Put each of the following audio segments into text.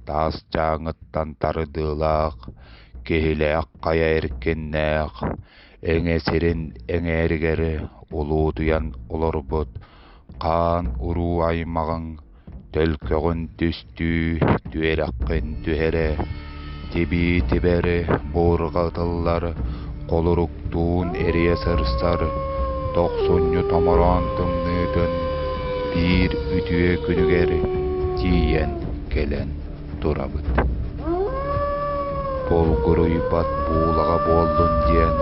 таас жааҥыттан тарыдыылаах, киһилээх хая эркиннээх, эҥэсирин эҥээригэр улуутуян олорбут, хаан уруу аймаҕыҥ, төлкөҕүн түстүү, түэрэххин түһэрэ, тибии тибэри буурга ытыллар, холуруктуун эрие сырсар, тохсунню томороон тымныытын, биир үтүө күнүгэр тиийэн келен турабыт. Болгуруйбат буулага буоллун диэн,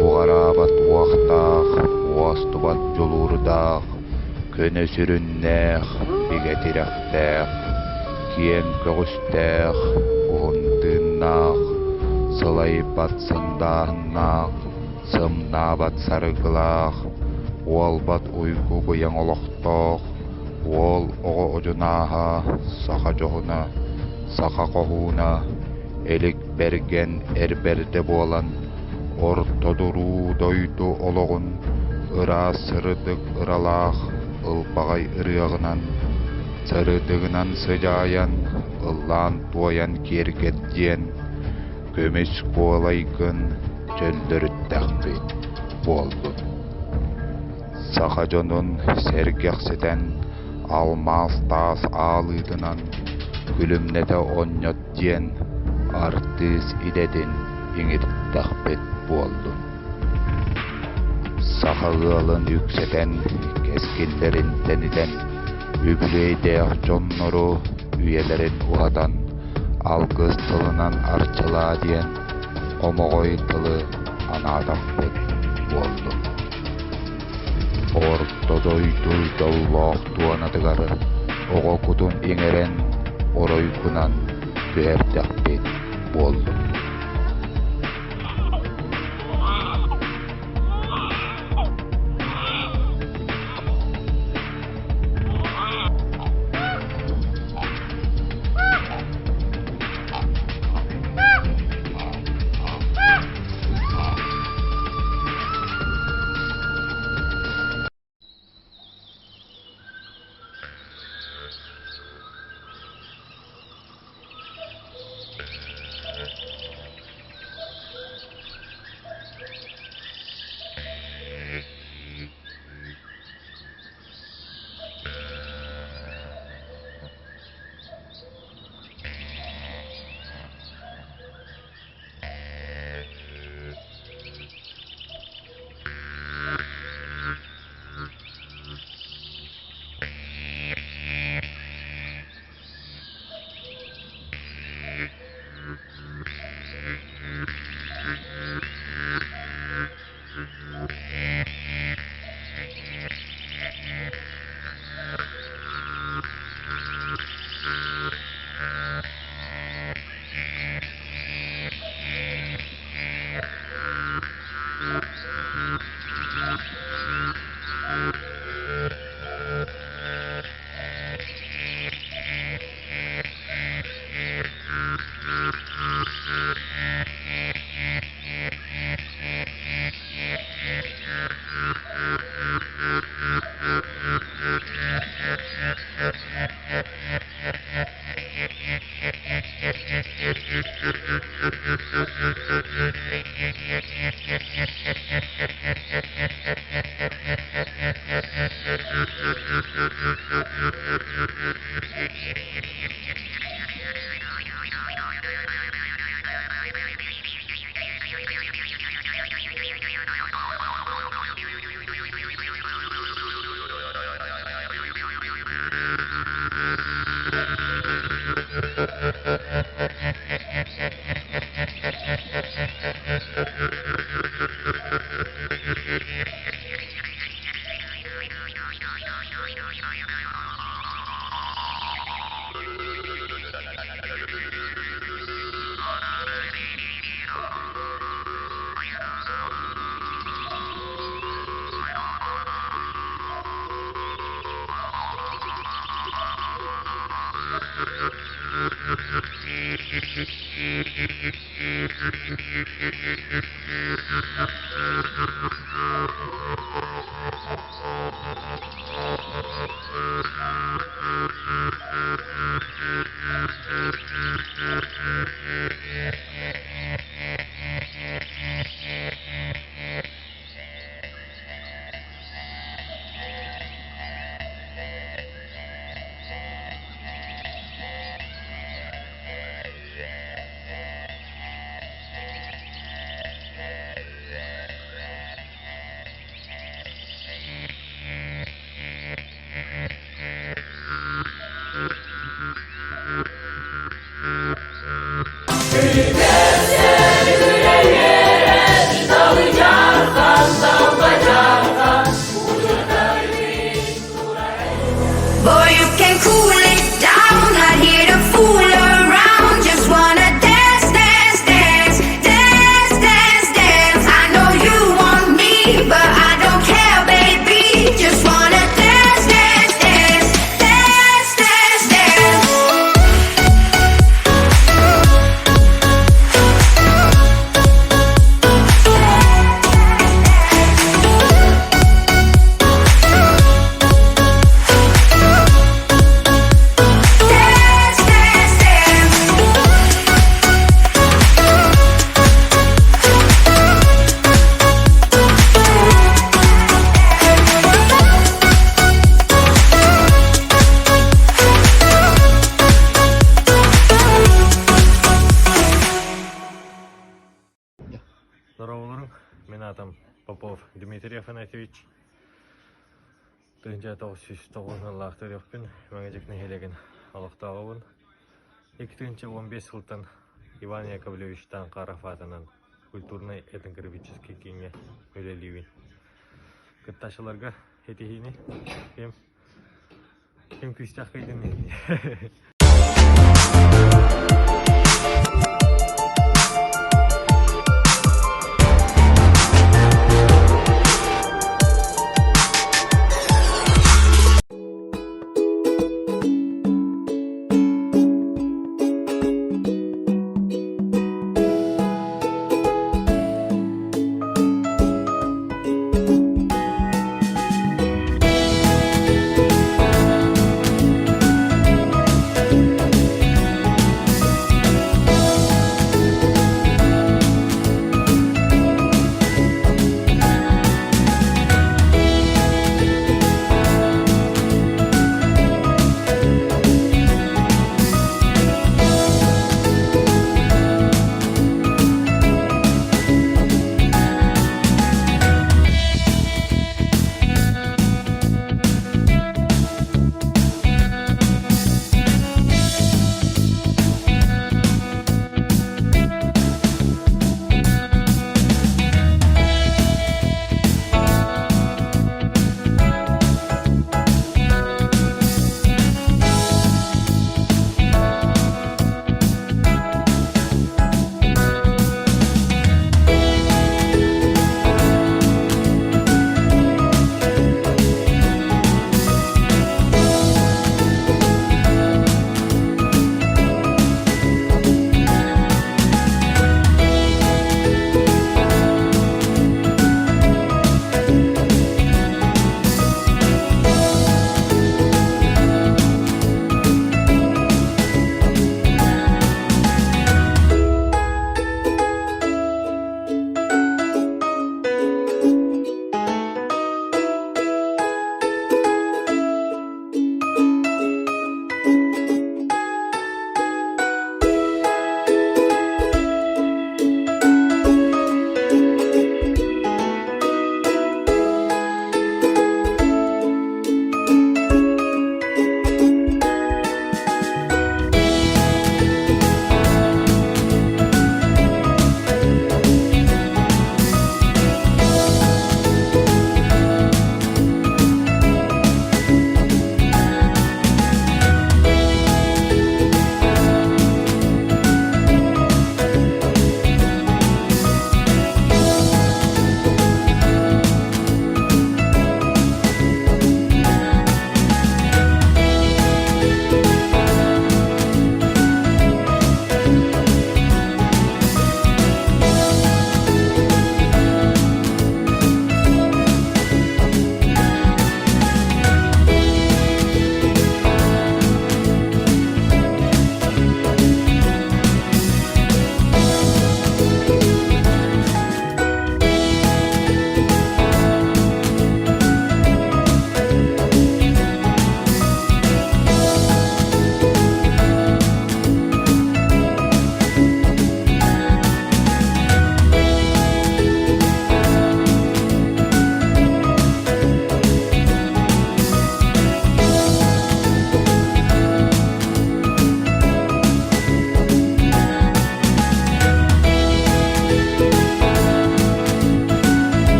бугараабат уахтаах, уостубат жолуурдаах, көнө сүрүннээх, бигетирэхтээх, киэн көгүстээх, уһунтыыннаах, сылайбат сындаахыннаах, сымнаабат сарыгылаах, уолбат уйгу быяң олохтоох, уол оҕо одьунааһа, саха дьоһуна, саха коһууна, элик берген эрберде буолан, ортодуруу дойду ологун, ыраа сырыдык ыралаах, ылбаҕай ырыаҕынан, сырыдыгынан сыдьааyan, ыллаан туойан киэргет диэн, көмүс куолайгын чөллөрүttäхпит буолбут. Саха дьонун сэргэхситэн, алмаас таас аалыытынан, күлүмнэте онньот диэн, артыыс идэтин иҥиртэхпит буолду. Саха ыалын үксэтэн, кескиллерин тэнитэн, үбүлэйдээх дьоннору үйэлэрин уһатан, алгыс тылынан арчылаа диэн, омоҕой тылы анаатахпыт буолду. Ортодойдуй доллоох туанатыгар, оҕо кутун иҥэрэн, оройкунан күһэрдэхпит буолду. Boy, you can cool it down, not here to fool around. Just wanna dance, dance, dance, dance, dance, dance. I know you want me, but I don't care, baby. Just wanna dance, dance, dance, dance, dance, dance. Dance, dance, dance. Здорово, мен атам Попов Дмитрий Афанасьевич. 1909 жылы Ақтөбеппен мәңгежектің хелеген алықтағауын. 2015 жылдан Иван Яковлевич Танқаров атынан культурный этнографический кеңе өлелеуін. Кытташыларға етехіне кем күстақ кайдың.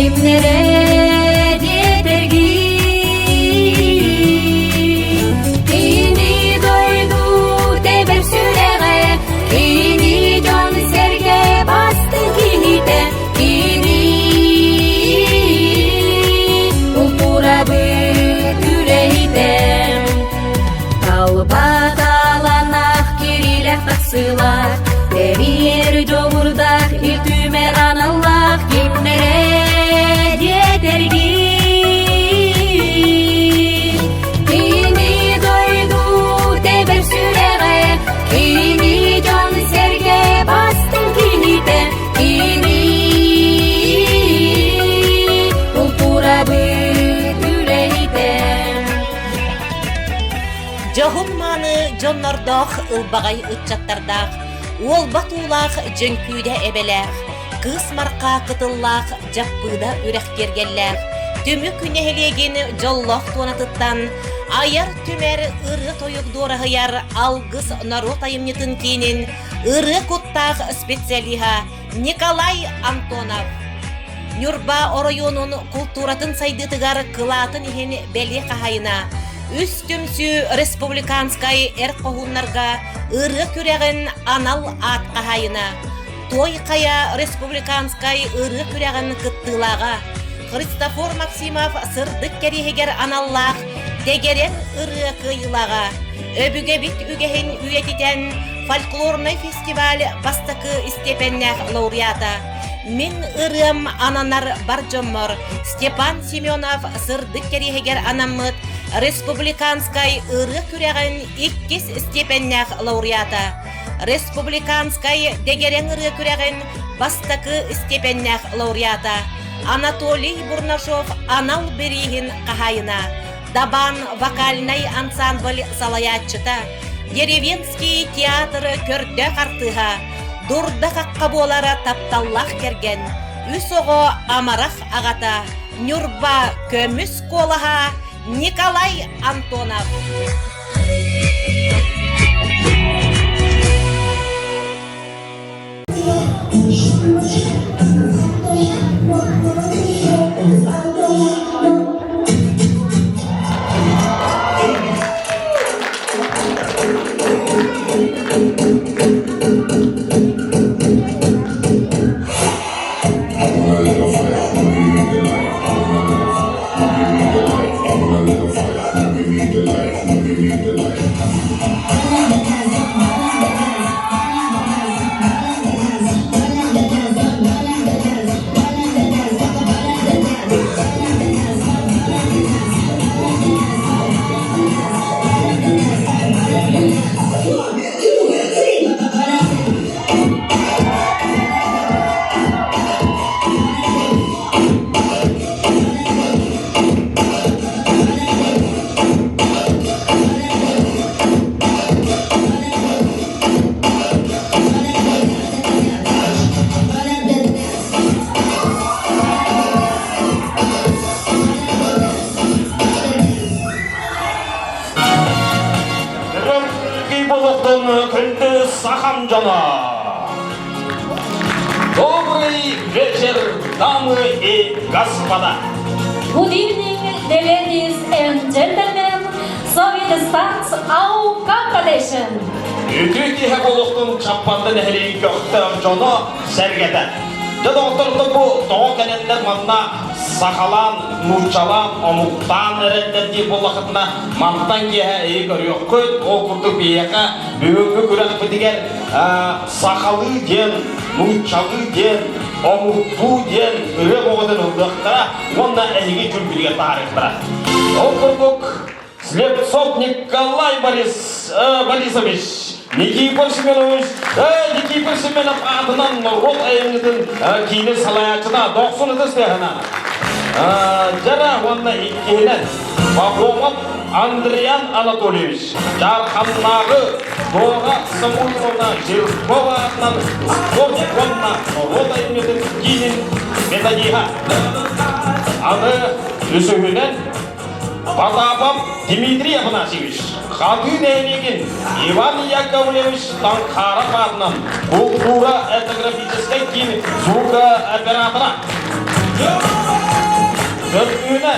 kimlere yeter ki kini doydu tebep sürege kini can serge bastı kinite kini kulturabı türeyden talbatalanaq kirilek taksılak Devir jogurdak iltümer analak kimlere yeter ki kini doydu tebep sürege kini can serge bastın kinite kini kulturabı türeyden Johummanı jonnordaq ılbagay ıtçattardaq Ol batulaq jönküde ebelaq Kız marqa kıtıllaq jappıda ürek gergellaq Tümü künehelegen jolloq tuanatıttan Ayar tümer ırı toyuk dorahıyar Algыс народ ayımnyıtın kinin Ыры kuttaq специалиха Николай Антонов Нюрба оройонун культуратын сайдытыгар кылатын ихен бели қахайына Үстүмсү республиканскай эркохуннарга ыры күреген анал ат қахайына Той қая республиканскай ыры күреген кыттылага Христофор Максимов сырдык керихегер аналлах Дегерен ыры кыйлага Өбүге бит үгехин үйетитен фольклорный фестиваль бастакы степеннях лауреата Min ырым ананар баржоммор Степан Семенов сырдык керихегер анаммыт Республиканскай ыры күреген 2 степеннях лауреата Республиканскай дегерен ыры күреген бастакы степеннях лауреата Анатолий Бурнашов анал берихин қахайына Дабан вокальный ансамбль салаятчыта Деревенский театр көрді қартыға Дурда қаққа болара тапталлах керген Үсоғо амарах ағата Нюрба көміс колаға Николай Антонов Добрый вечер, дамы и господа. Good evening, ladies and gentlemen. So it starts our competition. Ütüki hebolukun çappandı nehri kökte jono sergede. Jadoktorda bu doğu kenenler manna sakalan, nurçalan, omuktan erenler diye bu vakitna mantan gehe iyi görüyor. Köt o kurduk bir yaka büyüğü kürak bidiger sakalı diyen, nurçalı diyen, omuktu diyen öyle boğadan olduklara onda ehigi külbülge tarihlara. O kurduk Слепцов Николай Борисович, Никипор Семенович атынан рот айымдың кейіне салаячына 90 істегіна. Жара онына иккейінен Пахомов Андриан Анатольевич, Жарханнағы Дора Самуиловна Жиркова атынан спортик онына рот айымдың кейінен методиға. Аны үсігінен Потапов Дмитрий Афанасьевич, Хатын Элегин Иван Яковлевич Танхаров атынан культура этнографической звукооператора. Dörtüğüne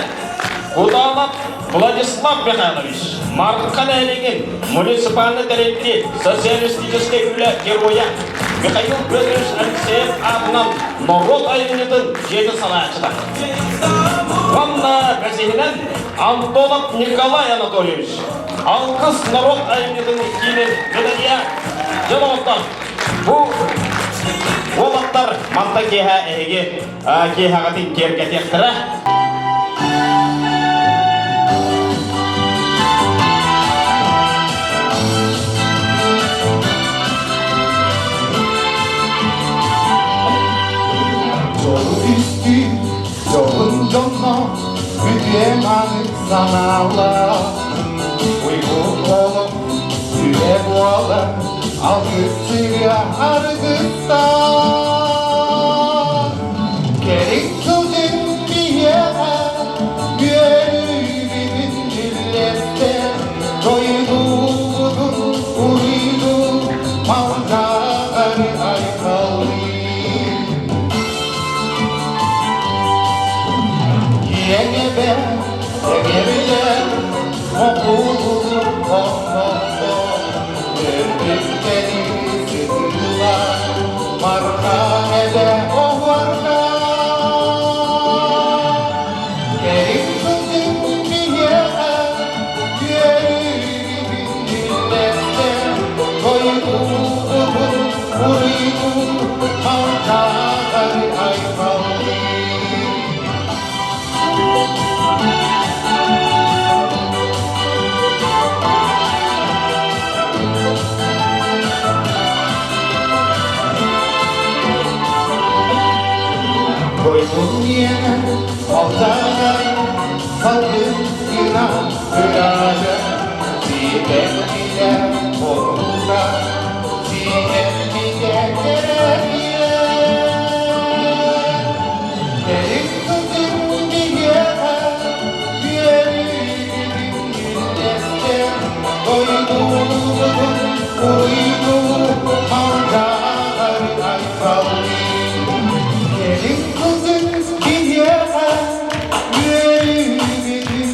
Kudanap Владислав Михайлович, Марқан әлеген муниципальный директор, социалистической героя Михаил Петрович Алексеев атынан народ айынетін жеті санатшыда. Ванна бәсегінен Антонов Николай Анатольевич, Алқыс народ айынетін кейінен медалия жануаттан. Бұл олаттар манта кейха әйге кейхағатын кергетектірі. Yolun yoluna Müdyemanı sanarlar Uygun olup Süre boğalar Algısıyla argıslar Gerek kıldın bir yere Yüreğimin millette Doyduğun uydu Mavzarı aykalı Yengebe, yengebiler, mutluluk olmalı. Öpükleri sıkılar, markanede o varlar. Gelin kızım bir yere, yüreğimin millette. Doyduğun uydu, markanede aykalı. Koydum yine ortaya saldım inan hürade Sinem bile korkura Sinem bile gerekle Gelin kızım bir yere Yüreğimin millette Koydum uydu Mavzarı aykalı Gelin kızım bir yere Yüreğimin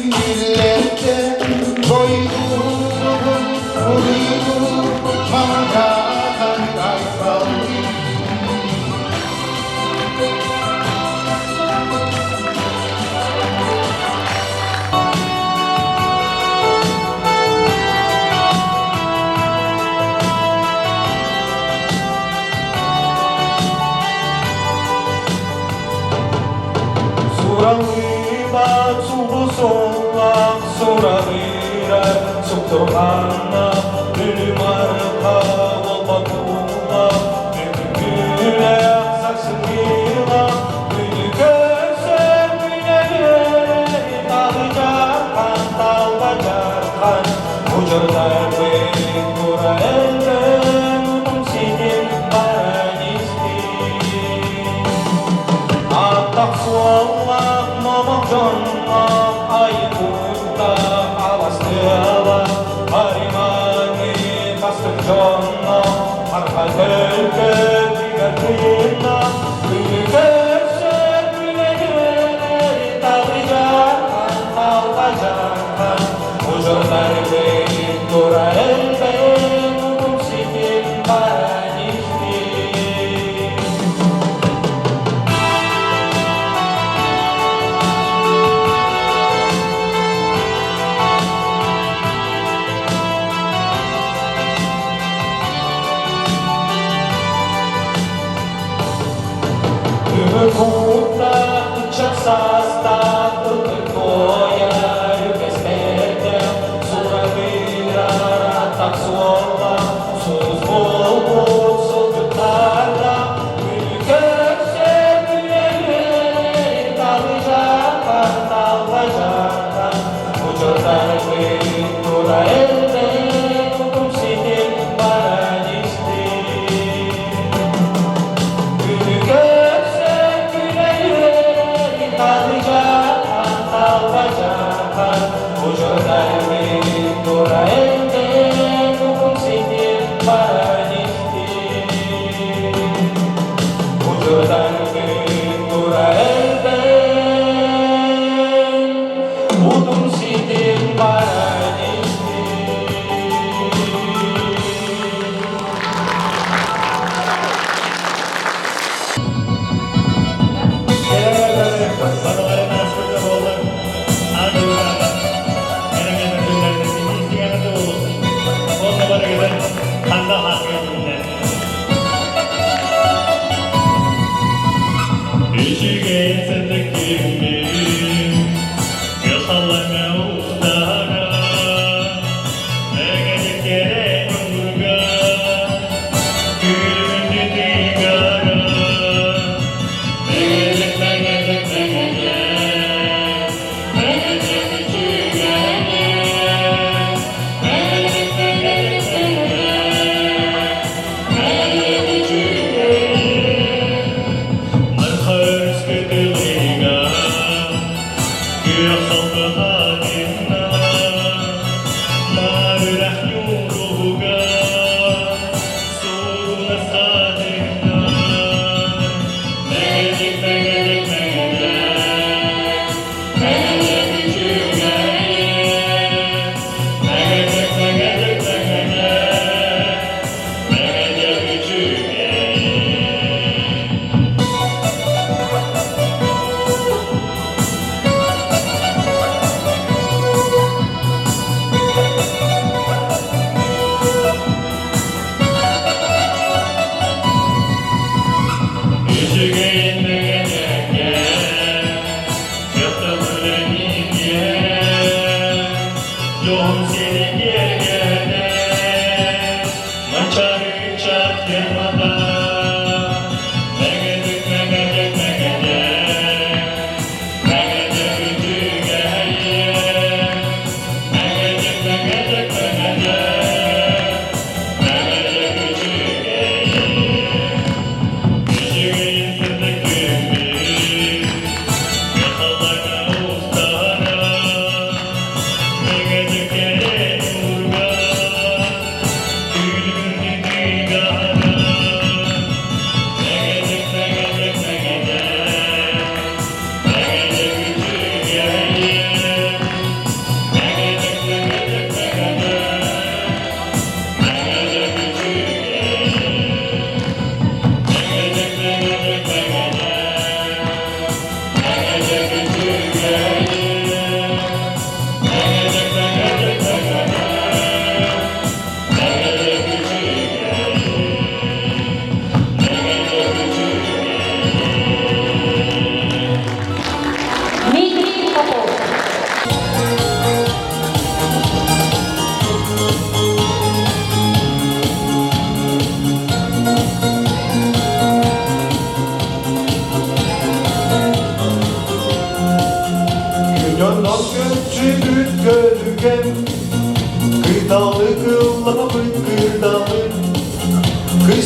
millette Doyduğun uydu Mavzarı aykalı Suralima subusolak suralira Sukturana Ülümarka Olbatula Ülüle Saksınila Ülüköser Ülelere Dağıcakan Dağbacakan Ucurlar Beylik Dura Elden Utum Sidin Baranisti Atak suallah Mamam canlah Ayıkutta Avastıyala Harimani Bastık canlah Arka kölke Digar kıyına Ülüköser Ülelere Dağıcakan Dağbacakan Ucurlar Beylik Dura Elden Utum Sidin Baranisti Kutta uçak sasta Ülkoya Rüpesperde Sura bira Tak suolla Sus bol bol Solcuklarla Ülköser Ülelere Dağıcakan Dağbacakan Ucurlar Beylik Dura Elden Utum Sidin Baranisti Ülköser Ülelere Dağıcakan Dağbacakan Ucurlar Beylik Dura Elden Utum Sidin Baranisti Ucurlar Beylik Dura Elden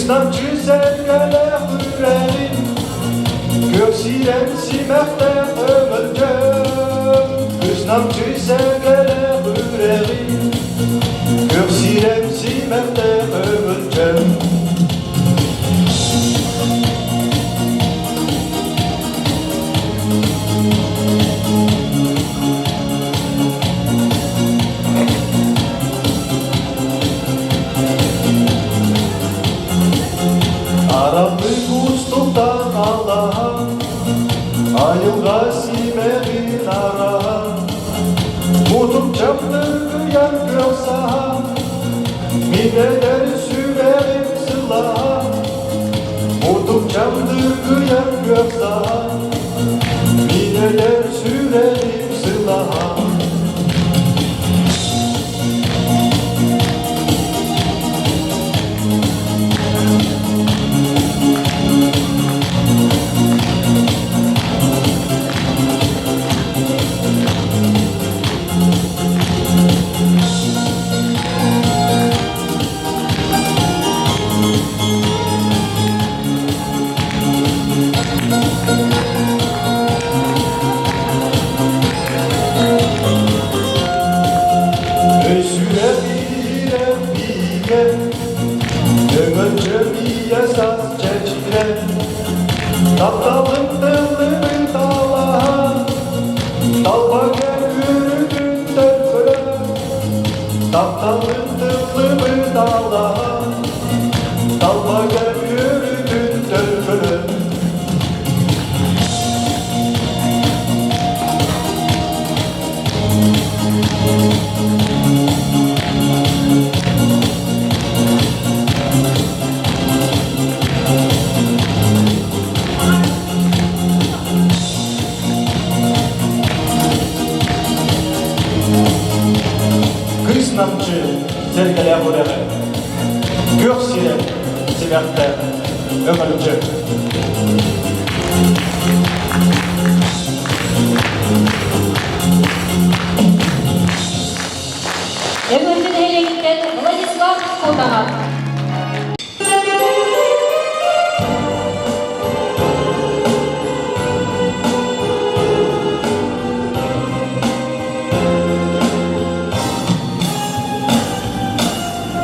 Kıştan çizelgele hürreyim Göksirem simekte ömürcem Kıştan çizelgele hürreyim Göksirem simekte ömürcem Ayılga simeğin ara Mutum çaptırdı yan göksa Mineler sürerim sıla Mutum çaptırdı yan göksa Mineler sürerim sıla Taptalım dıllı dağla Dalba gel yürüdün dönköle Taptalım dıllı dağla Dalba gel yürüdün dönköle buraya. Gök siren sebepte ömürcü. Ömürcün heleğinden Vladislav Kotanov.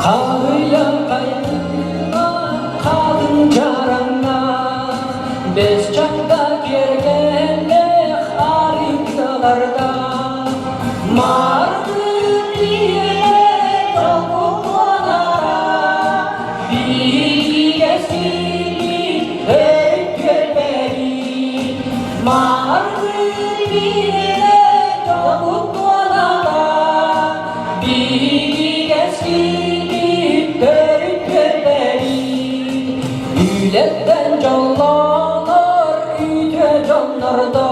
Kağıya kayına, kadın carana, biz çanda gergende haritalarda, mardın diye dokulara, bilgi geçini hep gelmeli, mardın diye dokulara, bilgi geçini Yürekten canlanır yüce canlarda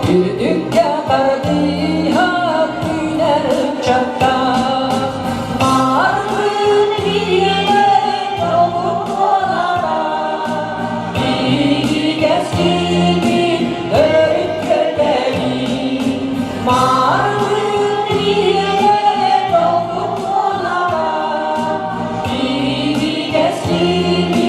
Bir dünya kardiha güner uçakta Mardın bile dokulara Bilgi geçtiğini görüp görmeli Mardın bile dokulara Bilgi geçtiğini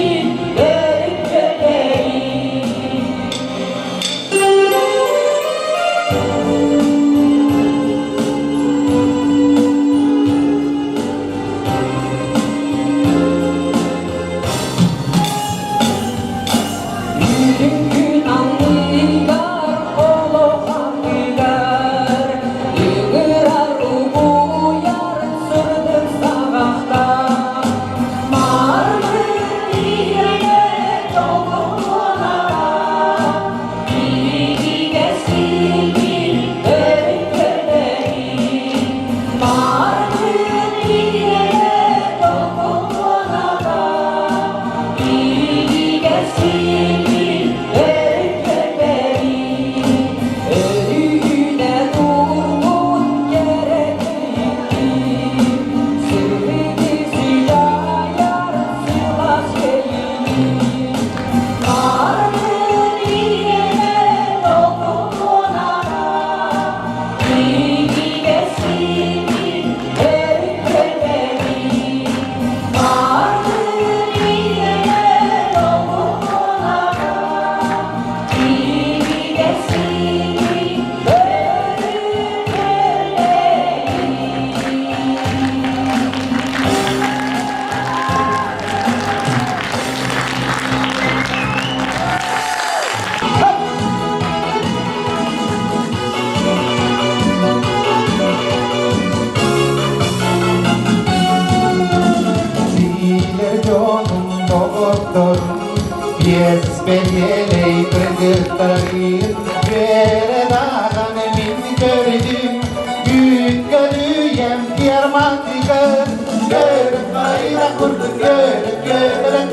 Besbelleyi kırgıtlarıyım Göre dağını min gördüm Gün görüyem diyarmantıkı Görüp kayra kurduk görüp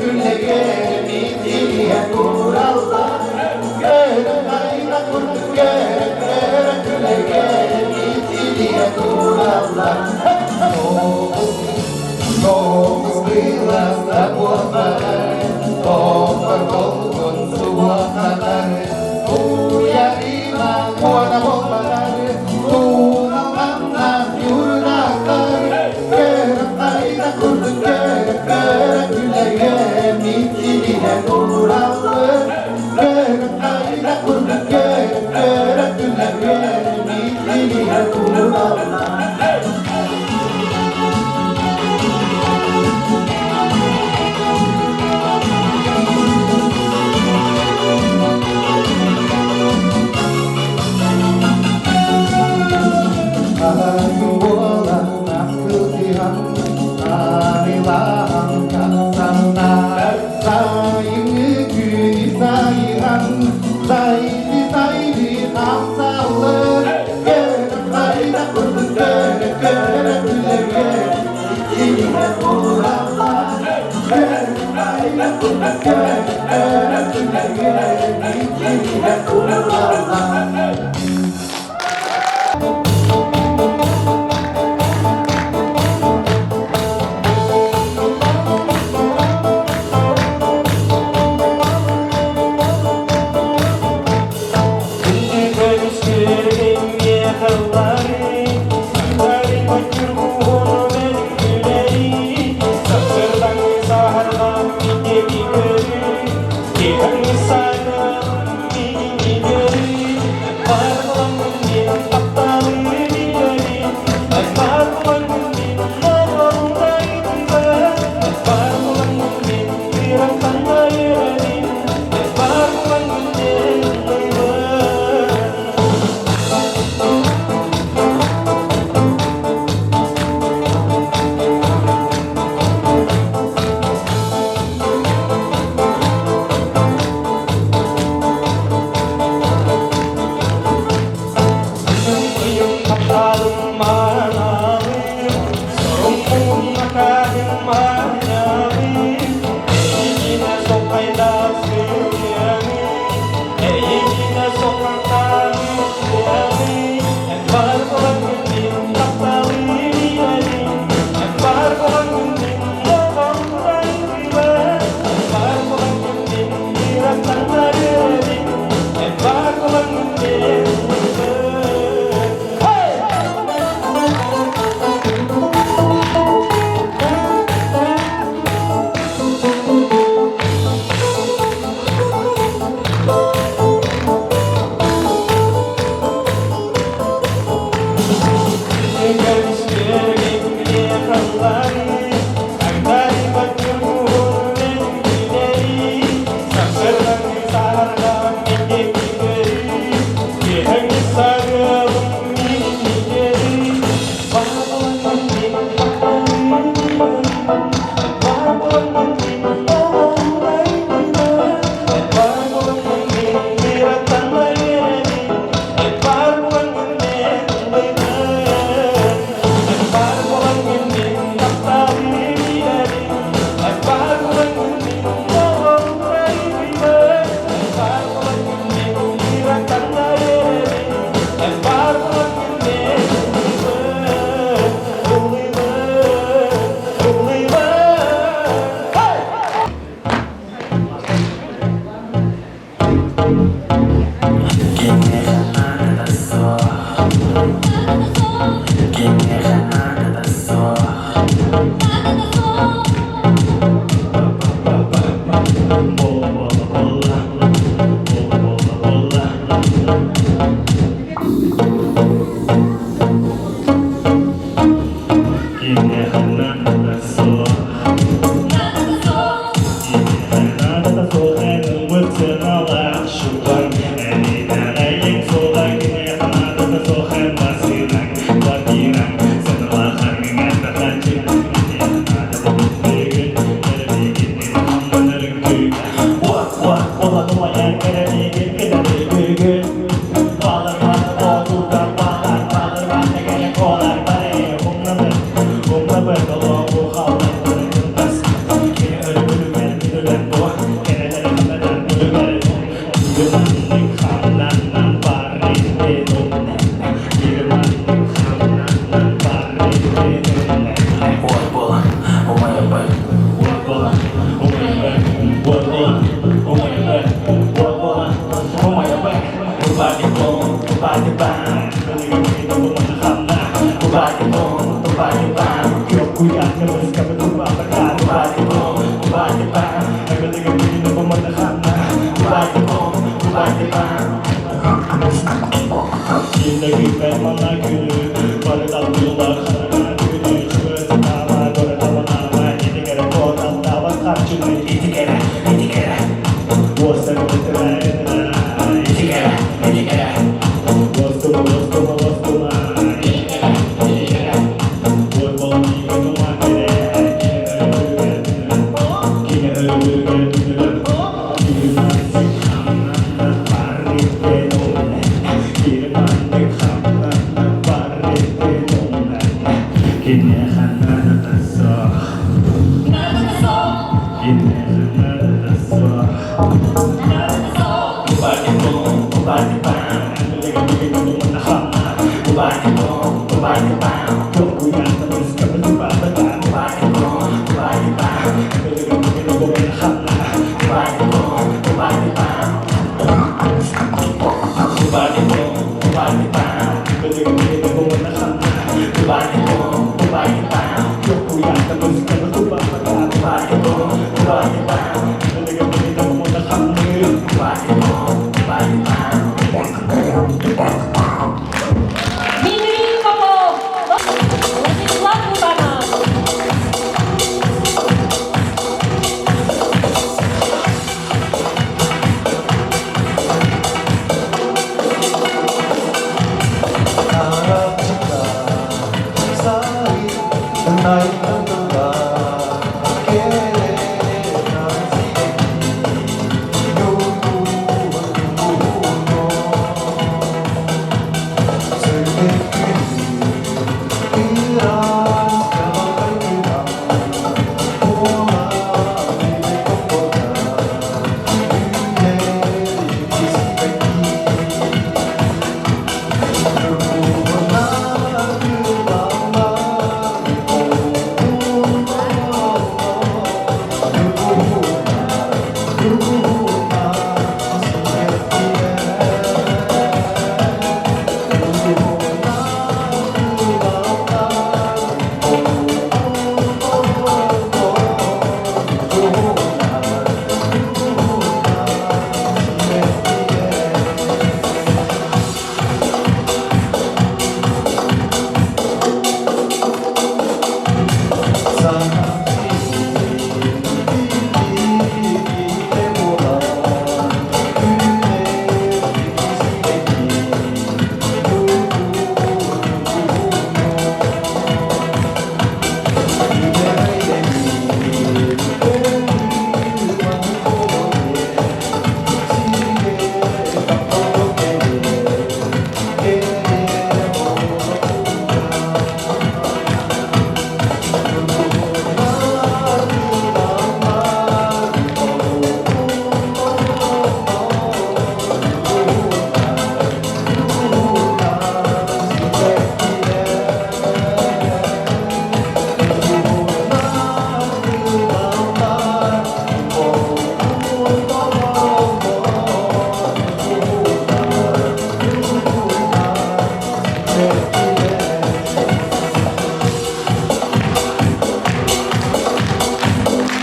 gülle görüp İtiliye kurallar Görüp kayra kurduk görüp gülle görüp İtiliye kurallar Doğumuz kıyılasında bozmalar Topar dolgun subuh kadar Uyarima kuana bombalar Tuğlamandan yurnaklar Görüp kayda kurduk görüp güle görüp İtiliye kurallar Görüp kayda kurduk görüp güle görüp İtiliye kurallar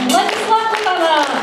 Владислав Кутана.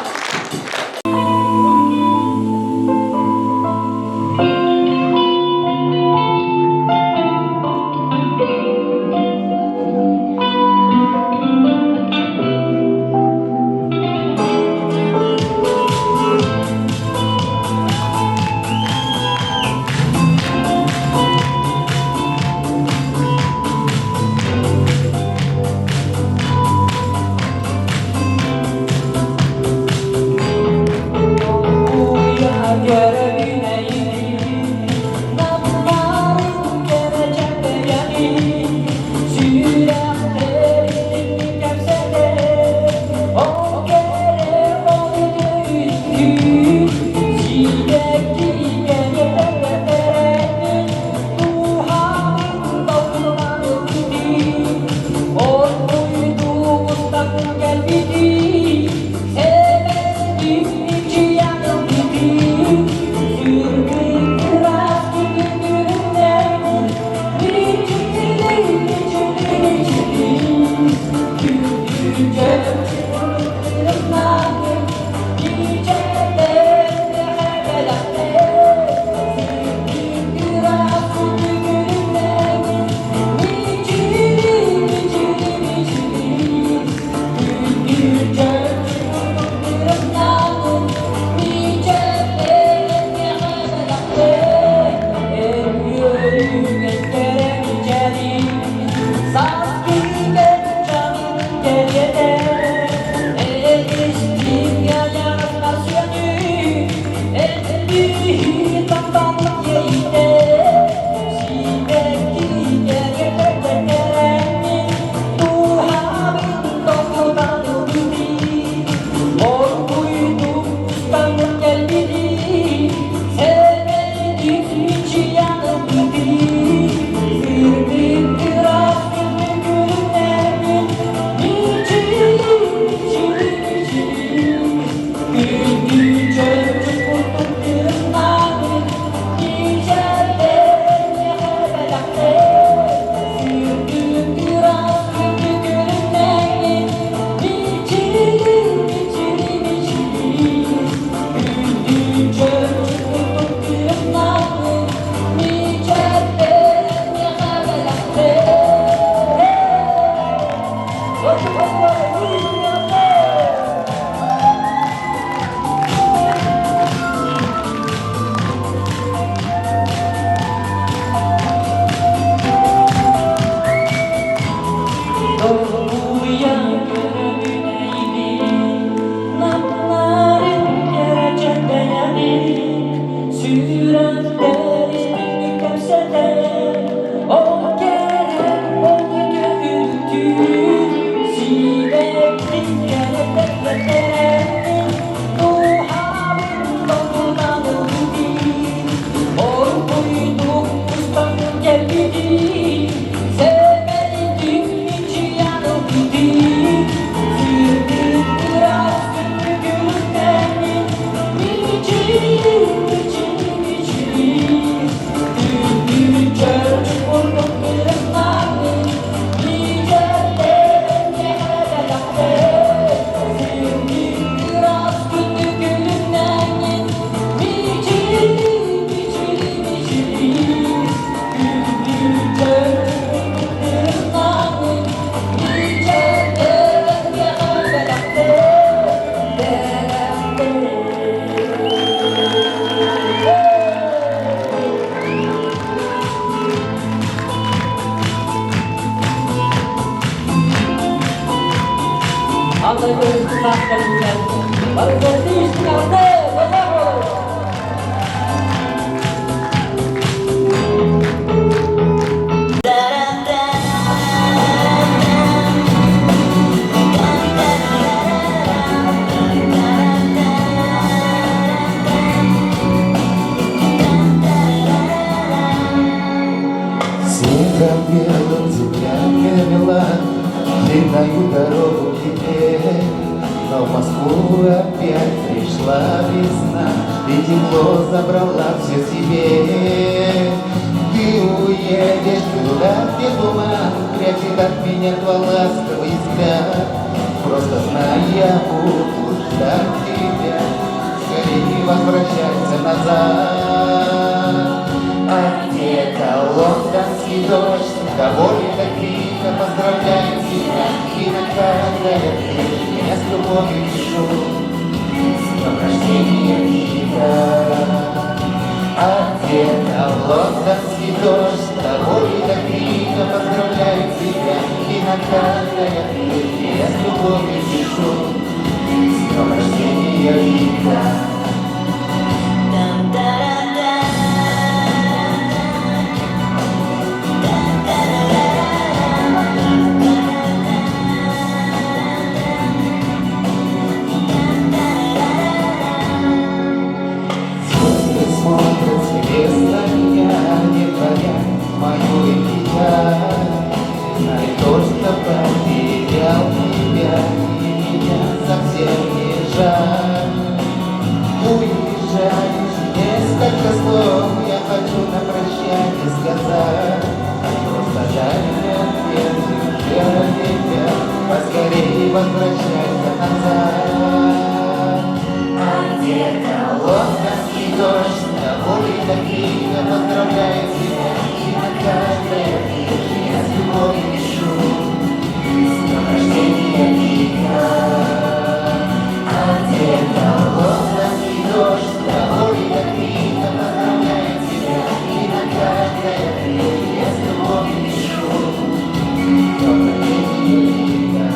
знаю дорогу теперь, но в Москву опять пришла весна, и тепло забрала все себе. Ты уедешь туда, где туман прячет от меня твой ласковый взгляд. Просто знай, я буду ждать тебя, скорее возвращайся назад. А где-то лондонский дождь, довольно крика, поздравляю тебя, и на каждое я с любовью пишу, с днем рождения, Вика. А где-то лондонский дождь, довольно крика, поздравляю тебя, и на каждое я с любовью пишу, с днем рождения, Вика. Несколько слов я хочу на прощание сказать. Просто дай мне ответ, я тебя, поскорее возвращайся назад. А где-то лондонский дождь, довольно крика, поздравляю тебя, и на каждое я с любовью пишу, с днем рождения, Вика. А где-то лондонский дождь, довольно крика, поздравляю тебя, и на каждое я с любовью пишу, с днем рождения, Вика.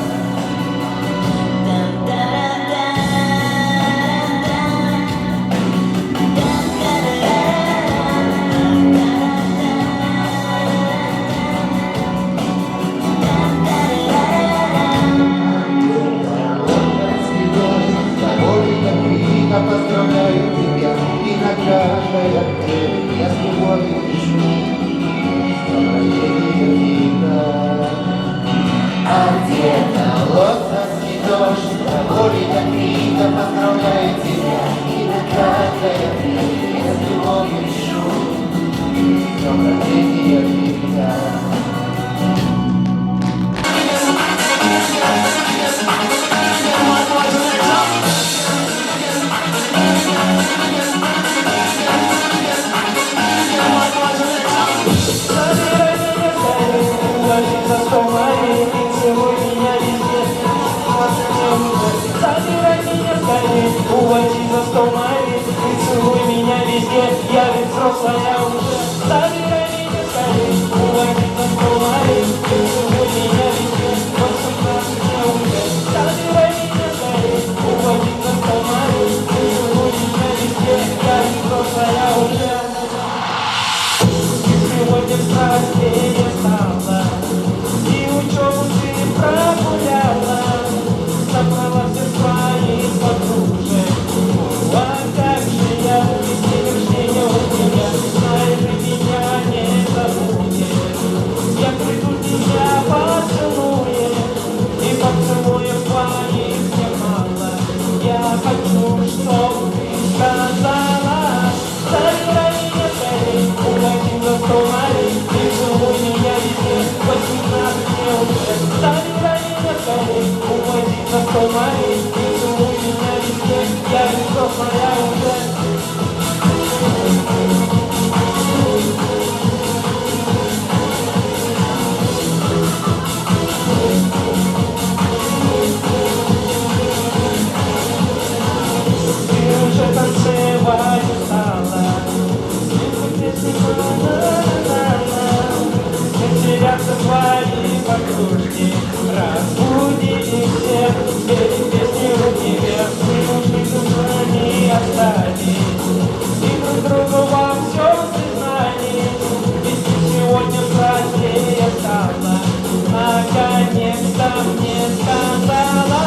Поздравляю тебя, и на каждое я с любовью пишу, с днем рождения, Вика. А где-то лондонский дождь, довольно крика, поздравляю тебя, и на каждое я с любовью пишу, с днем рождения, Вика. Уводи за 100 миль и целуй меня везде. Я ведь взрослая уже. Забирай меня скорей. Уводи за 100 миль и целуй меня везде. 18 мне уже. Забирай меня скорей. Уводи за 100 миль и целуй меня везде. Я ведь взрослая уже. Сегодня в страсти стала, и учебу ты прогуляла. Собрала все свои подружек. А как же я без день рождения у тебя? Знаешь, ты меня не забудешь. Я приду тебя поцелуем, и поцелуев твоих немало. Я хочу, чтоб ты сказала: забирай меня скорей, уводи за 100 миль и целуй меня везде. 18 мне уже. Забирай меня скорей, уводи за 100 миль и целуй меня везде. Я ведь взрослая уже. Ты уже танцевать устала, слышно песни теряться твои подружки. Разбуди их всех, пели песни руки вверх. Мы нужны уже не оставить, и друг другу во всем признались. Ведь ты сегодня взрослее стала, наконец-то мне сказала: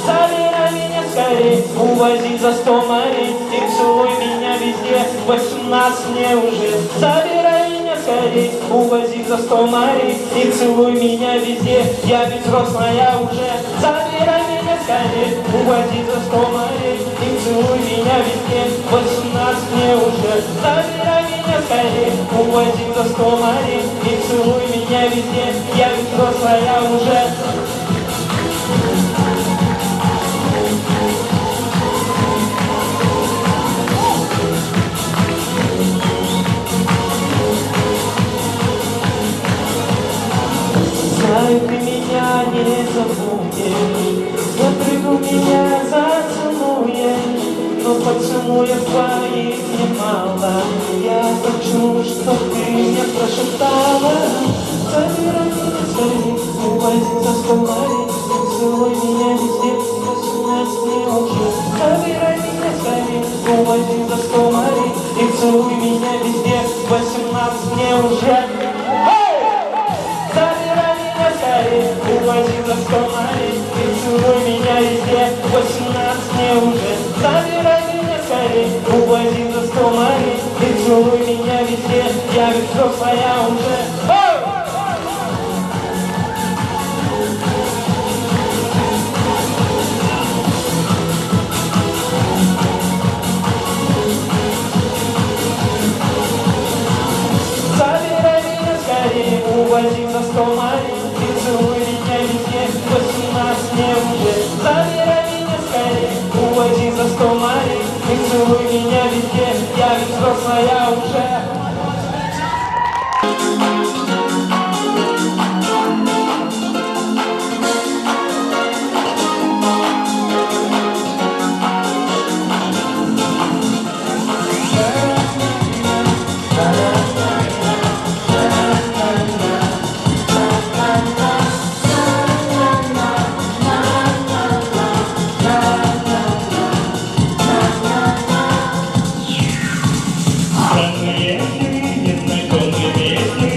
забирай меня скорей, увози за 100 миль и целуй меня везде. 18 мне уже. Забирай меня скорей, морей, увози за 100 морей и целуй меня везде. Я ведь взрослая уже, забирай меня скорей, увози за 100 морей и целуй меня везде. 18 мне уже, забирай меня скорей, увози за 100 морей и целуй меня везде. Я ведь взрослая уже. Знаю, ты меня не забудешь, запрыгну меня зацелуешь, но поцелуев твоих немало. Я хочу, чтоб ты мне прошептала: забирай меня скорей, увози за 100 морей, целуй меня везде. 18 мне уже, забирай меня скорей, увози за 100 морей и целуй меня везде. 18 мне уже. Увози за 100 морей и целуй меня везде. 18 мне уже, забирай меня скорей, увози за 100 морей и целуй меня везде. Я ведь взрослая уже. Забирай меня скорей, увози за 100 морей и целуй меня везде. 18 мне уже, забирай меня скорей, увози за 100 морей и целуй меня везде. Я ведь взрослая уже. Незнакомые песни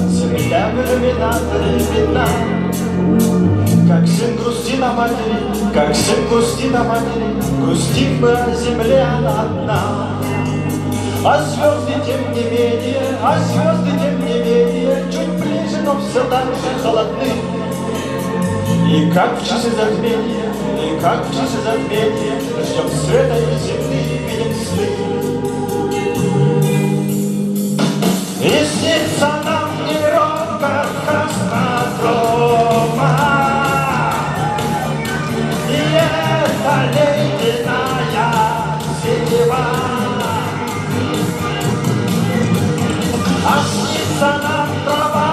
Всегда в иллюминаторе видна. Как сын грустит о матери, как сын грустит о матери, грустит бы о земле она одна. А звезды тем не менее, а звезды тем не менее, чуть ближе, но все так же холодны. И как в часы затмения, и как в часы затмения, ждем света и земли, видим сны. И снится нам неровка космодрома, и это ледяная синева. А снится нам трава,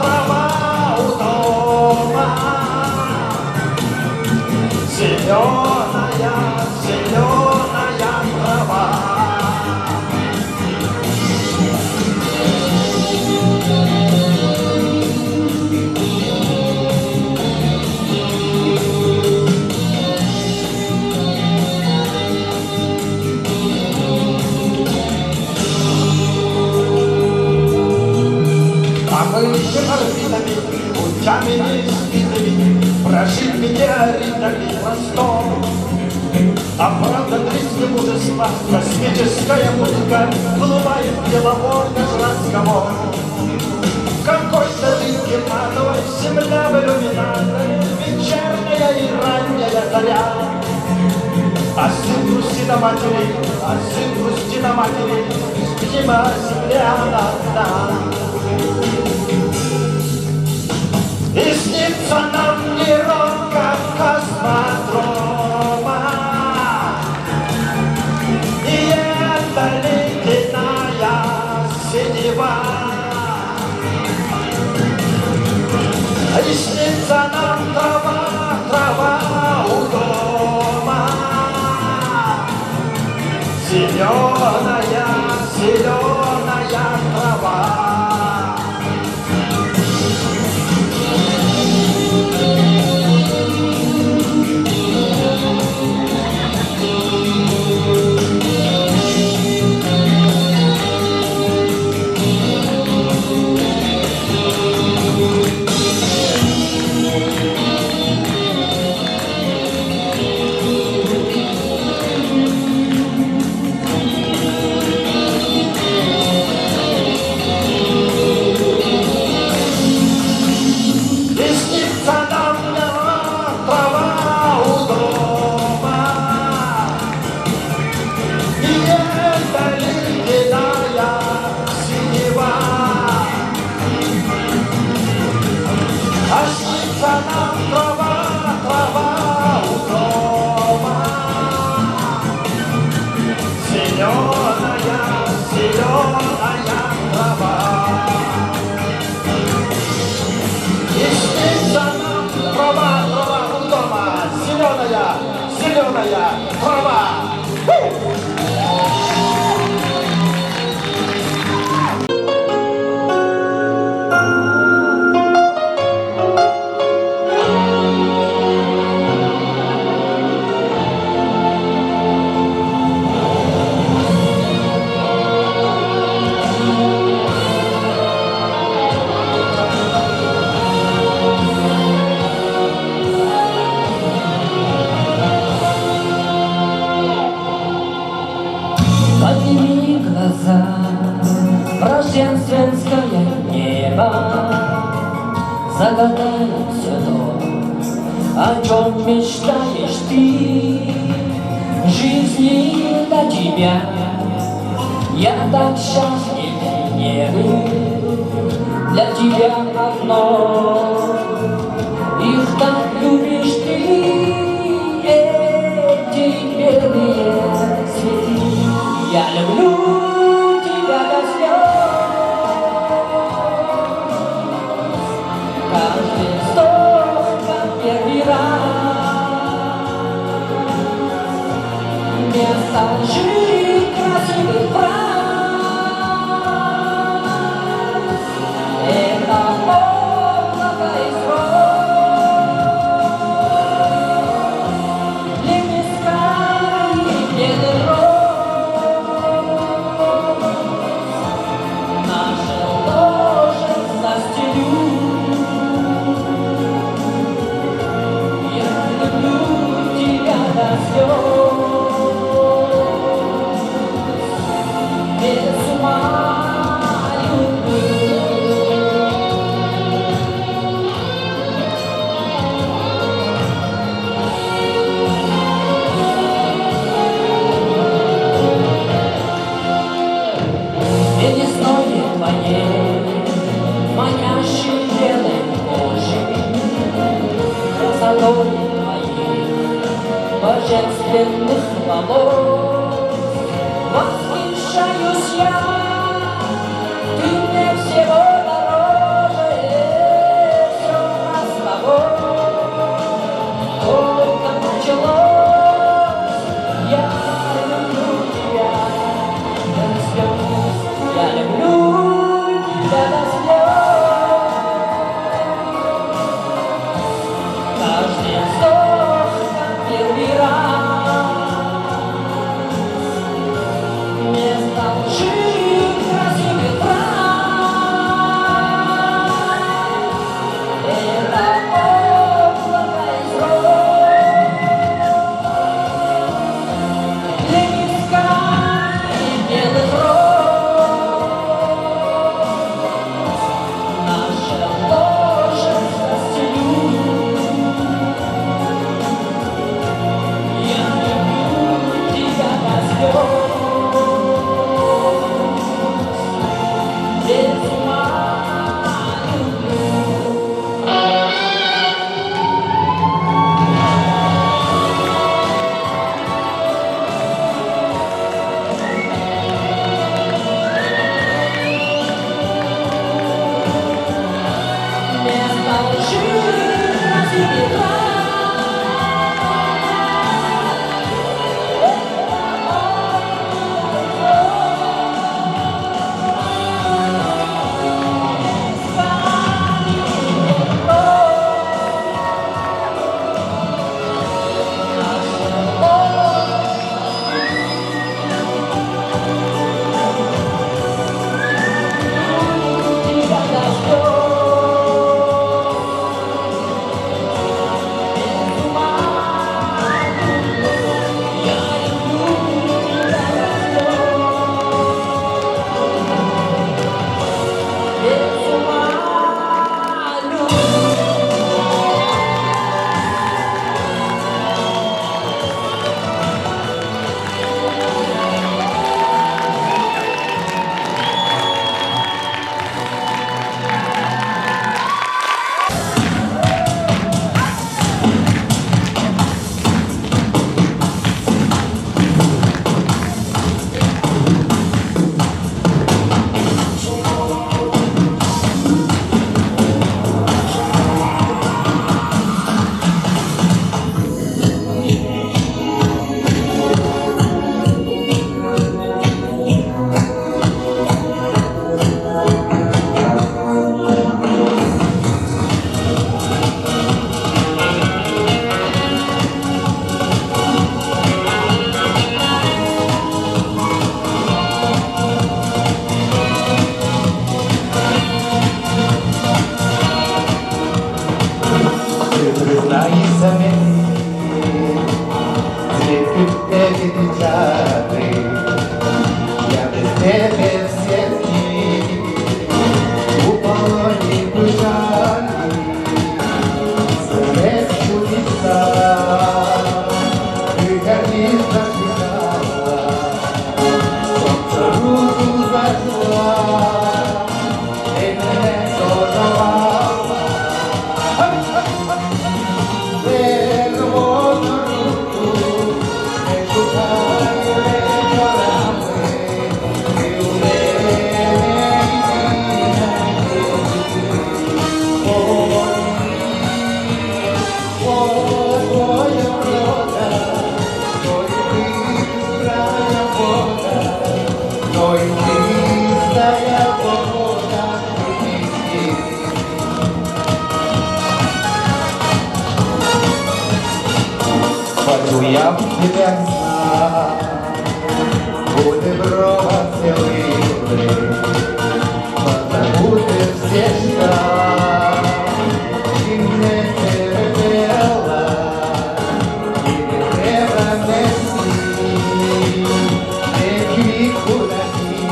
трава у дома, зеленая, зеленая трава. Путями неизвестными прожить метеоритами простор. А правда тресни мужества, космическая музыка, глубает деловой наш разговор. Какой-то дымке матовой земля в иллюминаторе, вечерняя и ранняя заря. А сын грустит о матери, а сын грустит о матери, видимо, земля она одна. И снится нам неровка космодрома, и это ледяная синева. И снится нам трава, трава у дома, зеленая, зеленая трава. Зеленая трава. Подними глаза в рождественское небо, загадай все то, о чем мечтаешь ты. Жизни до тебя я так счастлив не был, для тебя одно, их так любишь ты, эти белые цветы. Я люблю тебя до слез. Каждый вздох, как первый раз. Вместо лжи красивых фраз. Это облако из роз. Лепестка и белый роз. Наше ложе застелю. Я люблю тебя до слез. Без ума люблю. Весной твоей, манящей белой кожей, красотой твоей, божественных волос, восхищаюсь я, ты мне всего дороже, все раз с тобой, только началось, я люблю тебя до слез. Я люблю тебя до слез. Каждый вздох, как первый раз. Вместо лжи тебя сна. Будем ровно целые, позабуты все счета. И мне терпела, и не треба нести, реки куда идти,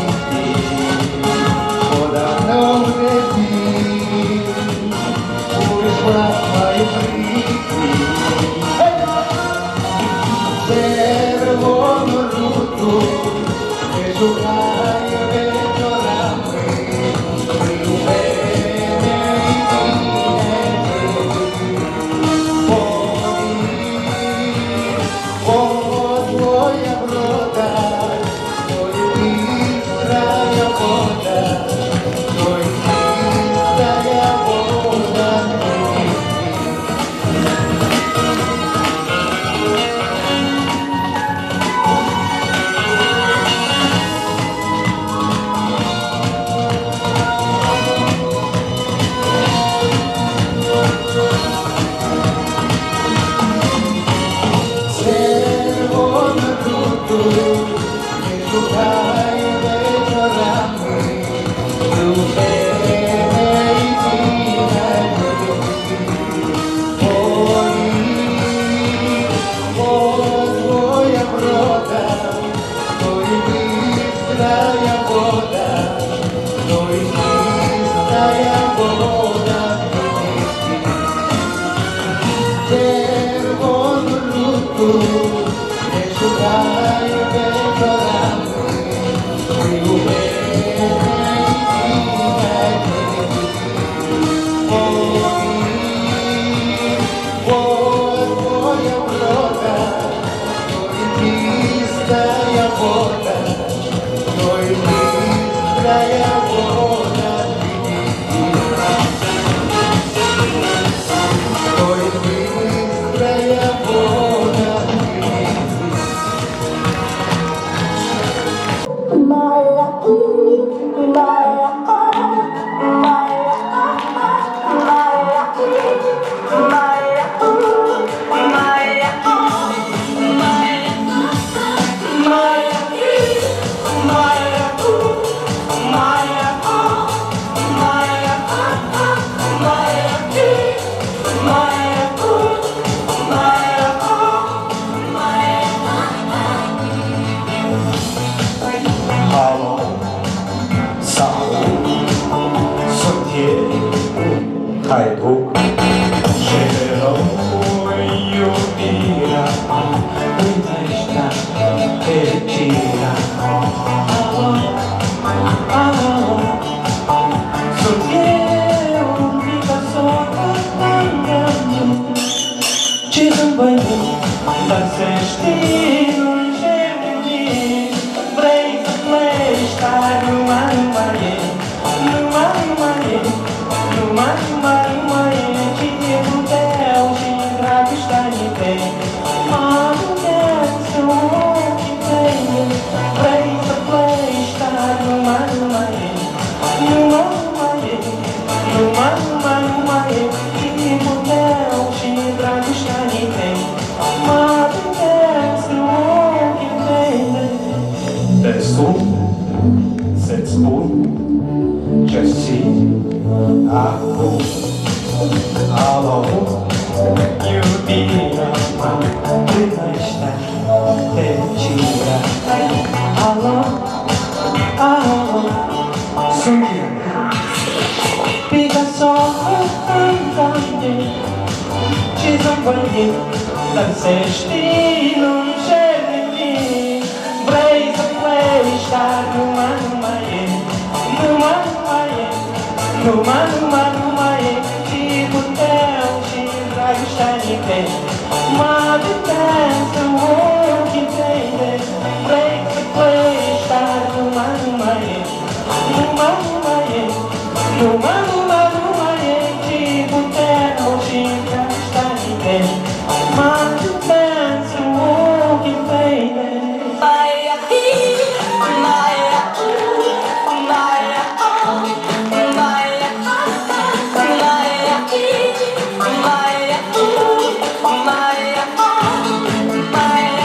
подавно уже ты ушла в мою жизнь. Червону руту не шукай вечорами, ти у мене твоя врода, твоя быстрая вода, твоя чистая вода. Червону руту не шукай вечорами, ти у мене твоя врода, твоя быстрая вода, твоя чистая вода. Червону руту не шукай вечорами, ти у мене твоя врода, твоя чистая вода, твоя быстрая вода. Твоя быстрая вода. Алло, сау, судье, хайду, шерою мира, вынайшна, перчина. Алло, судье, убита сока, чизом войны, да сештину, жемни, брейк, плейшта, нумай-май, нумай-май, нумай-май, чиги будел, чиги está em pé. Madrugada, o que tem? Place a place, está no mar, no mar, no mar, no mar, no mar, no mar, que modelo, chibra, está em pé. Madrugada, o que tem? Desce, sete por, Jesse, Alô, Yubira, Dinasta, Tetira. Alô, alô, Sumia, Pica só, Antônio, Chizambanho, Dancestino, Jeremy, Blaze a play, está no mar, no mar, no mar, no mar, no mar, no mar, tipo Theo, Chibra, Shiny Pay, Mother Dance, the world can play it, break the play, start no mar, no mar, no mar, no mar, no mar, no mar, no mar, tipo Theo, Chibra, Shiny Pay, Mother Dance, the world can play it. Maya,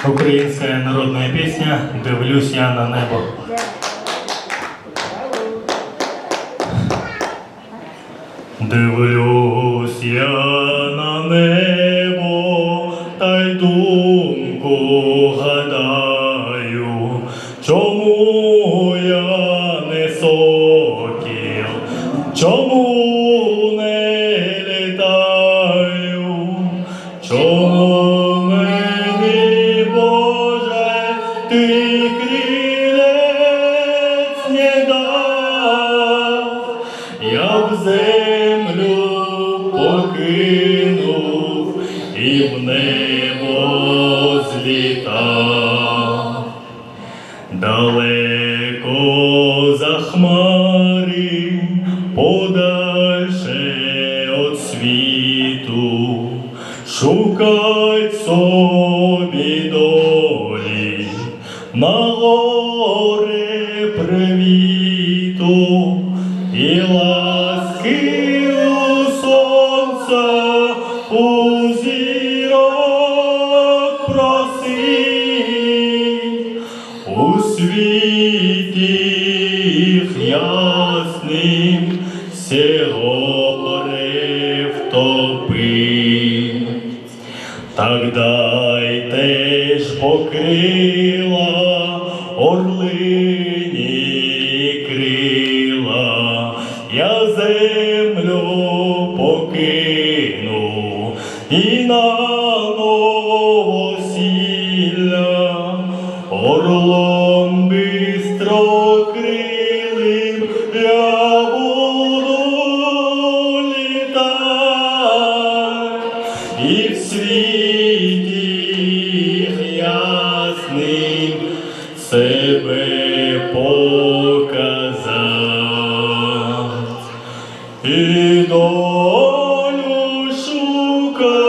Украинская народная песня «Дивлюсь я на небо». Дивлюсь я на небо, та й думку гадаю, чому я не сокіл, чому не літаю, чому мені, Боже, ти крилець не дав, я б землю покинув і в небо злітав. Далеко за хмари, подальше от світу, шукать собі долі на горе привіту і ласки у сонця у зірок просить, у світі їх ясним все горе втопить. Так дайте ж покрила орлині крила, я землю покину і на новосілля орлом бистрокрилим я буду літати, і в світі ясним себе показати. І долю шукати.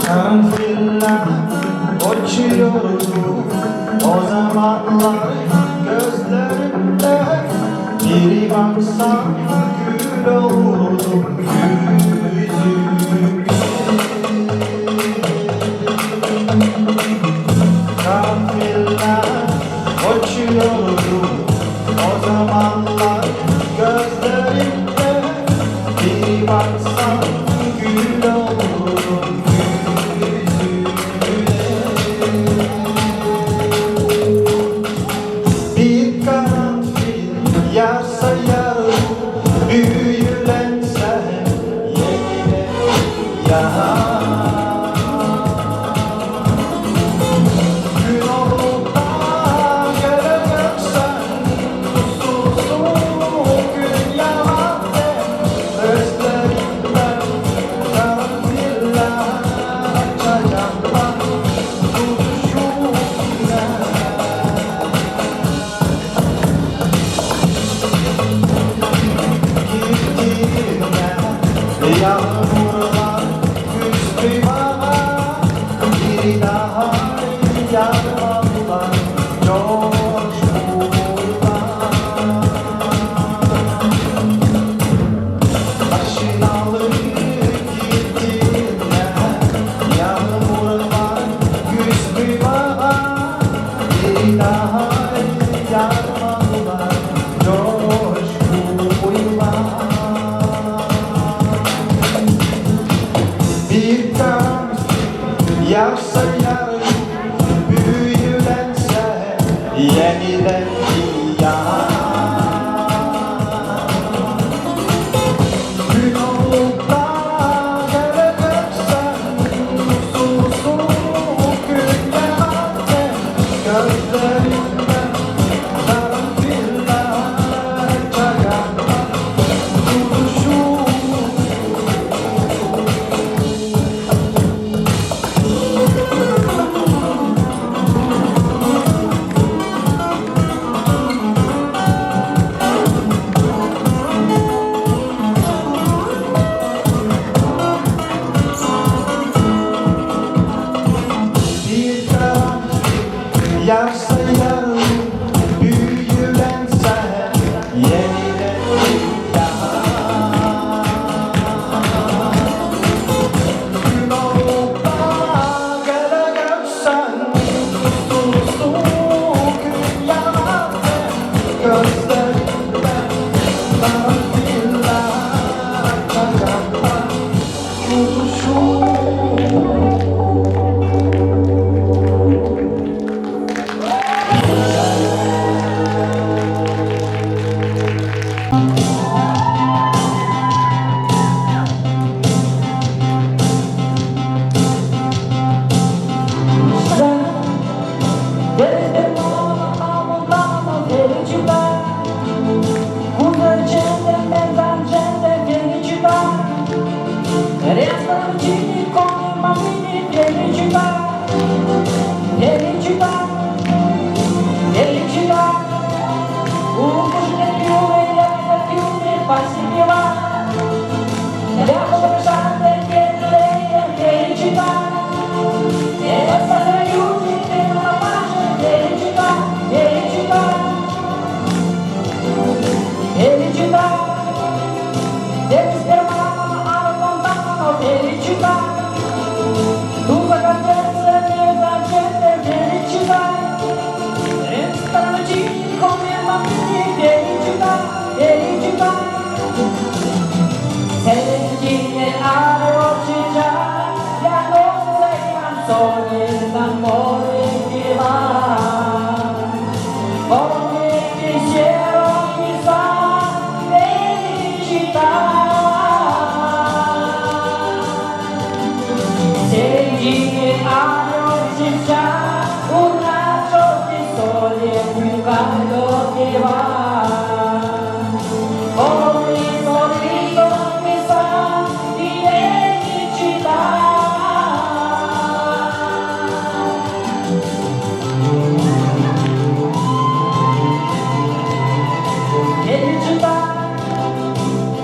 Karanfiller uçuyordu o zamanlar gözlerimde, biri baksa gül olurdu yüzüme. Karanfiller uçuyordu o zamanlar gözlerimde, biri baksa gül olurdu. Bir karanfil yarsa yarım, büyülense yine yağar. Gün olup da geleceksen, susuz gün yağar de, özlerimden karanfiller açacaklar duruşum yine.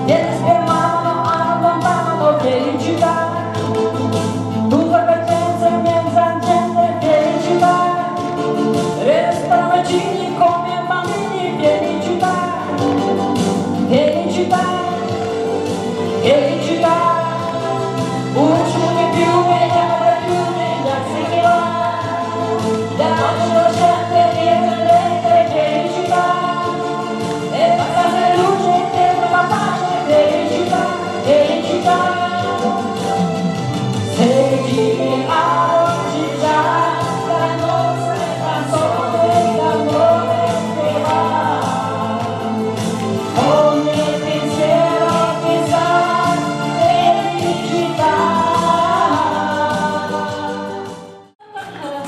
Eres mi hermano, abandonado, felicità. Tu frequenza mezza gente, felicità. Restano vicini come bambini, felicità. Felicità, felicità. Uccione più e chiamare più da seguirà. Lascio sempre di felicità. E passare luce dentro la pace, felicità, felicità. Sei a oggi già la nostra canzone d'amore che va. Ogni pensiero che sa felicità.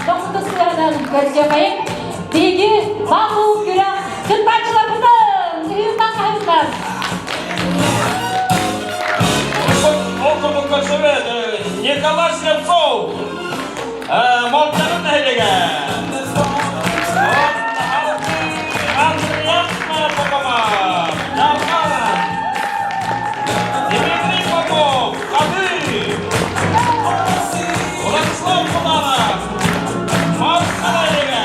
Доктор сыйларынан көрсөйін биги бағу күрі күнбатшыларымыздың үйіннан қайындар. Округ Косовет, Николай Слепцов, Молчанын әйлігі. Андреевна Попова, Нархан, Дмитрий Попов, Ады, Владислав Куданов, Марк әйлігі,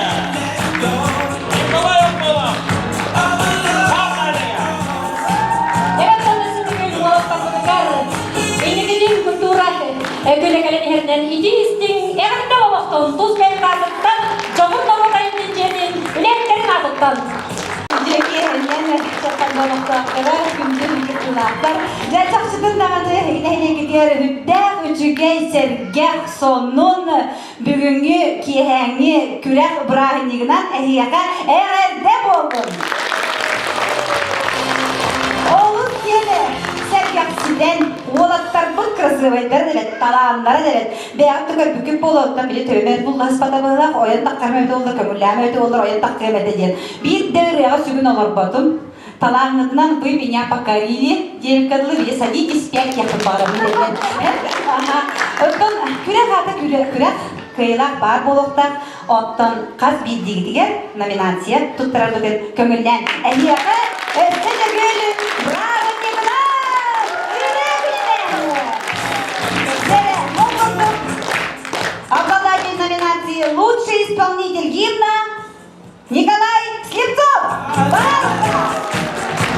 Николай Ополов, Павел әйлігі. Культура, көйле кәленерден идеистің әғірді олықтың тұз бәлі қазыттан, жоғыр дауытайын денженін үлектерін азыттан. Жүрекке әнен шаққан олықтақтыра, күмден күттілақтар. Жәчақшыдың дағады әйнекедер үддәк үчігей сәргәк сонын бүгінгі кейәңі күрәк бұрағынығынан әйяқа әғәрді болдым. Олыс келі сәргәксіден олаттар бұл красывайдар дәлет, таланлары дәлет. Бәяқты көрбүкіп болуыттан білі төмер бұл ғаспада болақ, ойын таққарма өті олар, көмірләмі өті олар, ойын таққарма өті ден. Bir дәуреға сүгін олар батым. Таланытынан вы меня покорили, девкадлы, вы садитесь, 5 яқын бағырым дәлет. Оттан күрәк аты күрәк кыйлақ бар болуқтақ, оттан қаз білдігідігер номинация тұттырар бүгін көмірлән. Әйяға өтті дөгілі, браво дегілар! Обладатель номинации «Лучший исполнитель гимна» Николай Слепцов!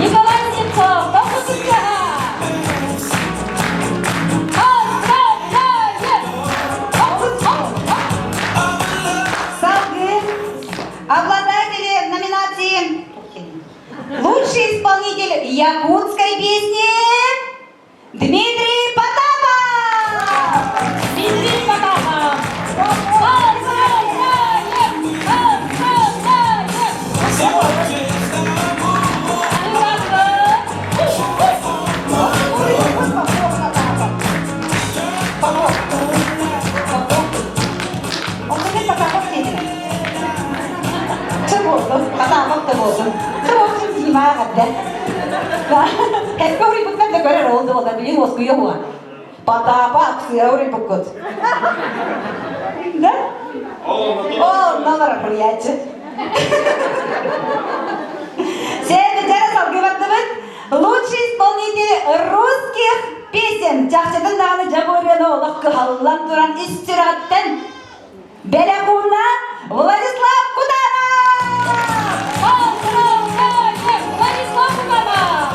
Николай Слепцов, обладатели номинации «Лучший исполнитель якутской песни» Дмитрий Потапов! Дмитрий Потапов! Потапов-то болдым. Çok снимая гадда. Hep böyle bugün de görer oldu valla bilin osku yok mu? Потапов öyle bugün. Ne? О, номер приятель. Сейчас разговаривать. Лучший исполнитель русских песен. Жақшыдың дағаны жабырын олық қығалан тұран истираттен. Белякуна Владислав Куданов! Владислав Куданов!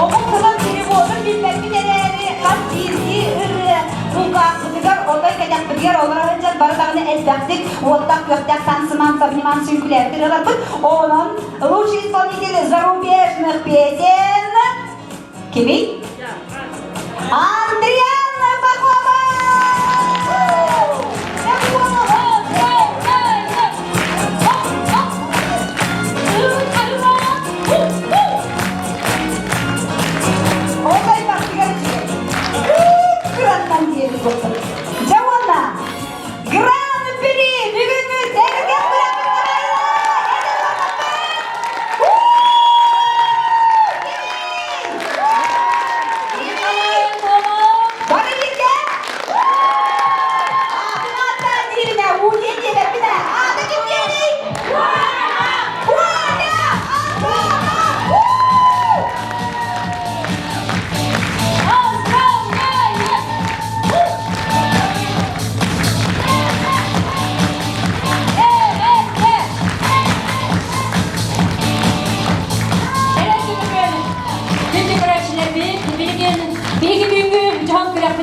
Оғын қылын переводын білмек бітелері, қас бейізгі үрі, бұлға қылығар, одай кәдек білгер, олар önce бардағыны әлбәқтік, оттақ көқтәк танысыман, сабниман сүнкілердір олар бұд. Оның лучший исполнитель зарубежных песен Kimi? Andriana Bakova! Olay baktıgar içine. Grandan diyelim olsun. Javana! Gran Prix! Bugünü derken bırakın!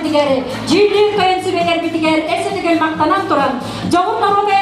битигер, жилли кайын сүбелер битигер, эсетигел мактанан туран. Жогун народа